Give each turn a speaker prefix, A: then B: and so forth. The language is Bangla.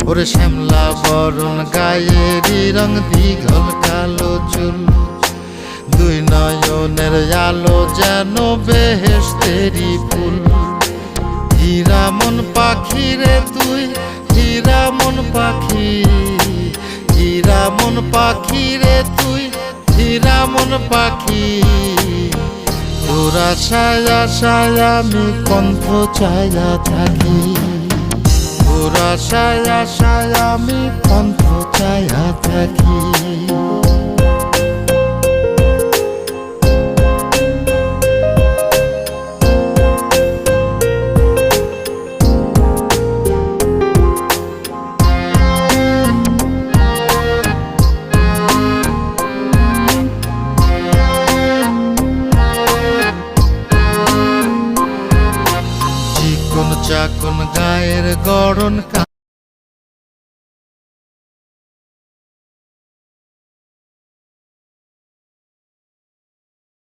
A: ওরে শ্যামলা বরণ গায়েরই রং, দীঘল কালো চুল, দুই নয়নের আলো যেন বেহেশতেরি ফুল। হীরা মন পাখি রে তুই, হীরা মন পাখি, হীরা মন পাখি রে তুই, হীরা মন পাখি। তোর আশায় আশায় আমি কণ্ঠ চাইয়া থাকি, তোর আশায় আশায় আমি কণ্ঠ চাইয়া থাকি।